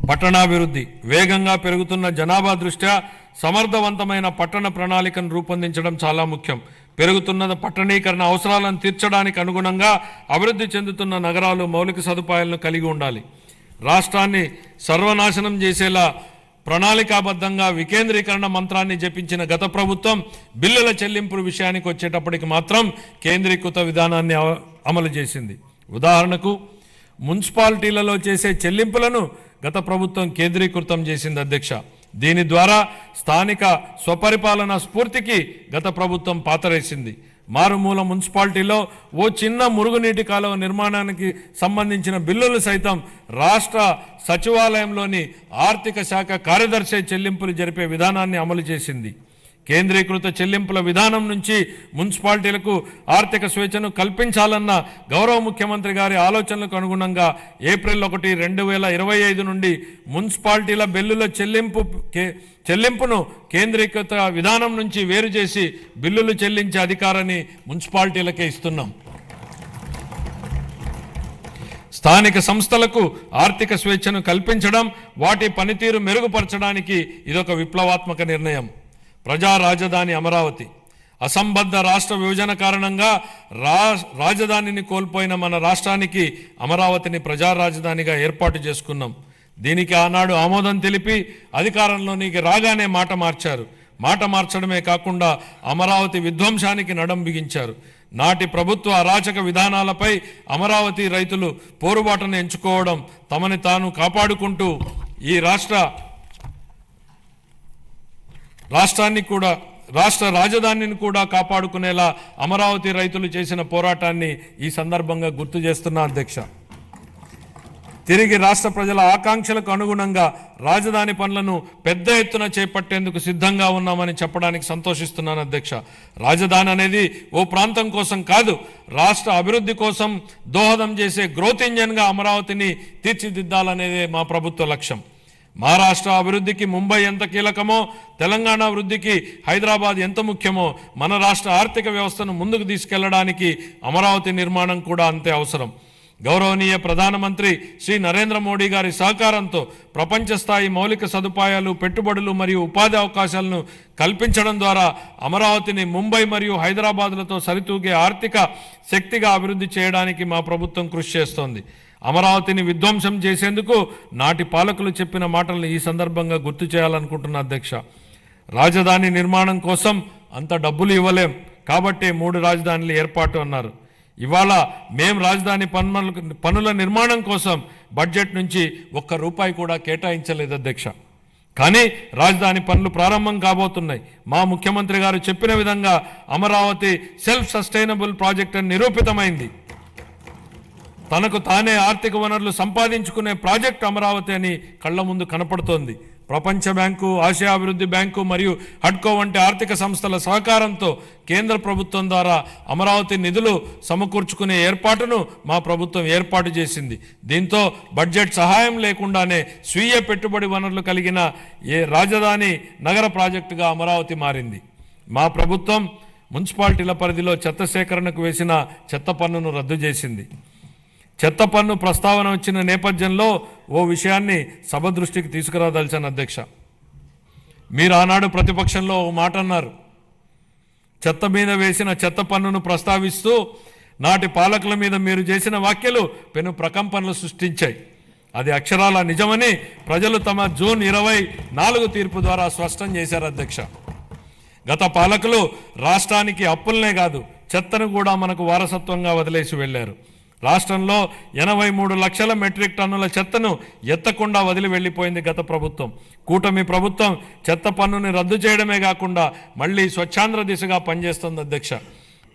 పట్టణాభివృద్ధి వేగంగా పెరుగుతున్న జనాభా దృష్ట్యా సమర్థవంతమైన పట్టణ ప్రణాళికను రూపొందించడం చాలా ముఖ్యం. పెరుగుతున్న పట్టణీకరణ అవసరాలను తీర్చడానికి అనుగుణంగా అభివృద్ధి చెందుతున్న నగరాలు మౌలిక సదుపాయాలను కలిగి ఉండాలి. రాష్ట్రాన్ని సర్వనాశనం చేసేలా ప్రణాళికాబద్ధంగా వికేంద్రీకరణ మంత్రాన్ని జపించిన గత ప్రభుత్వం బిల్లుల చెల్లింపు విషయానికి వచ్చేటప్పటికి మాత్రం కేంద్రీకృత విధానాన్ని అమలు చేసింది. ఉదాహరణకు మున్సిపాలిటీలలో చేసే చెల్లింపులను గత ప్రభుత్వం కేంద్రీకృతం చేసింది అధ్యక్ష. దీని ద్వారా స్థానిక స్వపరిపాలన స్ఫూర్తికి గత ప్రభుత్వం పాతరేసింది. మారుమూల మున్సిపాలిటీలో ఓ చిన్న మురుగునీటి కాలువ నిర్మాణానికి సంబంధించిన బిల్లులు సైతం రాష్ట్ర సచివాలయంలోని ఆర్థిక శాఖ కార్యదర్శి చెల్లింపులు జరిపే విధానాన్ని అమలు చేసింది. కేంద్రీకృత చెల్లింపుల విధానం నుంచి మున్సిపాలిటీలకు ఆర్థిక స్వేచ్ఛను కల్పించాలన్న గౌరవ ముఖ్యమంత్రి గారి ఆలోచనలకు అనుగుణంగా ఏప్రిల్ 1, 2025 నుండి మున్సిపాలిటీల బిల్లుల చెల్లింపును కేంద్రీకృత విధానం నుంచి వేరు చేసి బిల్లులు చెల్లించే అధికారాన్ని మున్సిపాలిటీలకే ఇస్తున్నాం. స్థానిక సంస్థలకు ఆర్థిక స్వేచ్ఛను కల్పించడం, వాటి పనితీరు మెరుగుపరచడానికి ఇదొక విప్లవాత్మక నిర్ణయం. ప్రజా రాజధాని అమరావతి. అసంబద్ధ రాష్ట్ర విభజన కారణంగా రాజధానిని కోల్పోయిన మన రాష్ట్రానికి అమరావతిని ప్రజా రాజధానిగా ఏర్పాటు చేసుకున్నాం. దీనికి ఆనాడు ఆమోదం తెలిపి అధికారంలోనికి రాగానే మాట మార్చారు. మాట మార్చడమే కాకుండా అమరావతి విధ్వంసానికి నడం బిగించారు. నాటి ప్రభుత్వ అరాచక విధానాలపై అమరావతి రైతులు పోరుబాటును ఎంచుకోవడం, తమని తాను కాపాడుకుంటూ ఈ రాష్ట్ర రాజధానిని కూడా కాపాడుకునేలా అమరావతి రైతులు చేసిన పోరాటాన్ని ఈ సందర్భంగా గుర్తు చేస్తున్నా అధ్యక్ష. తిరిగి రాష్ట్ర ప్రజల ఆకాంక్షలకు అనుగుణంగా రాజధాని పనులను పెద్ద ఎత్తున చేపట్టేందుకు సిద్ధంగా ఉన్నామని చెప్పడానికి సంతోషిస్తున్నాను అధ్యక్ష. రాజధాని అనేది ఓ ప్రాంతం కోసం కాదు, రాష్ట్ర అభివృద్ధి కోసం దోహదం చేసే గ్రోత్ ఇంజన్గా అమరావతిని తీర్చిదిద్దాలనేదే మా ప్రభుత్వ లక్ష్యం. మహారాష్ట్ర అభివృద్ధికి ముంబై ఎంత కీలకమో, తెలంగాణ అభివృద్ధికి హైదరాబాద్ ఎంత ముఖ్యమో, మన రాష్ట్ర ఆర్థిక వ్యవస్థను ముందుకు తీసుకెళ్లడానికి అమరావతి నిర్మాణం కూడా అంతే అవసరం. గౌరవనీయ ప్రధానమంత్రి శ్రీ నరేంద్ర మోడీ గారి సహకారంతో ప్రపంచ స్థాయి మౌలిక సదుపాయాలు, పెట్టుబడులు మరియు ఉపాధి అవకాశాలను కల్పించడం ద్వారా అమరావతిని ముంబై మరియు హైదరాబాద్లతో సరితూగే ఆర్థిక శక్తిగా అభివృద్ధి చేయడానికి మా ప్రభుత్వం కృషి చేస్తోంది. అమరావతిని విధ్వంసం చేసేందుకు నాటి పాలకులు చెప్పిన మాటలను ఈ సందర్భంగా గుర్తు చేయాలనుకుంటున్న అధ్యక్ష. రాజధాని నిర్మాణం కోసం అంత డబ్బులు ఇవ్వలేం కాబట్టి 3 రాజధానులు ఏర్పాటు అన్నారు. ఇవాళ మేం రాజధాని పనుల నిర్మాణం కోసం బడ్జెట్ నుంచి ₹1 కూడా కేటాయించలేదు అధ్యక్ష. కానీ రాజధాని పనులు ప్రారంభం కాబోతున్నాయి. మా ముఖ్యమంత్రి గారు చెప్పిన విధంగా అమరావతి సెల్ఫ్ సస్టైనబుల్ ప్రాజెక్ట్ అని నిరూపితమైంది. తనకు తానే ఆర్థిక వనరులు సంపాదించుకునే ప్రాజెక్టు అమరావతి అని కళ్ల ముందు కనపడుతోంది. ప్రపంచ బ్యాంకు, ఆసియా అభివృద్ధి బ్యాంకు మరియు హడ్కో వంటి ఆర్థిక సంస్థల సహకారంతో కేంద్ర ప్రభుత్వం ద్వారా అమరావతి నిధులు సమకూర్చుకునే ఏర్పాటును మా ప్రభుత్వం ఏర్పాటు చేసింది. దీంతో బడ్జెట్ సహాయం లేకుండానే స్వీయ పెట్టుబడి వనరులు కలిగిన రాజధాని నగర ప్రాజెక్టుగా అమరావతి మారింది. మా ప్రభుత్వం మున్సిపాలిటీల పరిధిలో చెత్త సేకరణకు వేసిన చెత్త పన్నును రద్దు చేసింది. చెత్త పన్ను ప్రస్తావన వచ్చిన నేపథ్యంలో ఓ విషయాన్ని సభ దృష్టికి తీసుకురాదలిచాను అధ్యక్ష. మీరు ఆనాడు ప్రతిపక్షంలో ఓ మాట అన్నారు. చెత్త మీద వేసిన చెత్త పన్నును ప్రస్తావిస్తూ నాటి పాలకుల మీద మీరు చేసిన వ్యాఖ్యలు పెను ప్రకంపనలు సృష్టించాయి. అది అక్షరాల నిజమని ప్రజలు తమ జూన్ 24 తీర్పు ద్వారా స్పష్టం చేశారు అధ్యక్ష. గత పాలకులు రాష్ట్రానికి అప్పులనే కాదు, చెత్తను కూడా మనకు వారసత్వంగా వదిలేసి వెళ్లారు. రాష్ట్రంలో 83 లక్షల మెట్రిక్ టన్నుల చెత్తను ఎత్తకుండా వదిలి వెళ్లిపోయింది గత ప్రభుత్వం. కూటమి ప్రభుత్వం చెత్త పన్నుని రద్దు చేయడమే కాకుండా మళ్లీ స్వచ్ఛాంధ్ర దిశగా పనిచేస్తుంది అధ్యక్ష.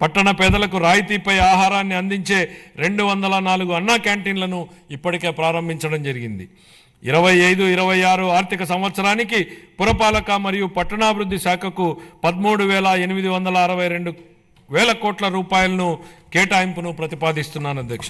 పట్టణ పేదలకు రాయితీపై ఆహారాన్ని అందించే 204 అన్నా క్యాంటీన్లను ఇప్పటికే ప్రారంభించడం జరిగింది. 25-26 ఆర్థిక సంవత్సరానికి పురపాలక మరియు పట్టణాభివృద్ధి శాఖకు 13,862 వేల కోట్ల రూపాయలను కేటాయింపును ప్రతిపాదిస్తున్నాను అధ్యక్ష.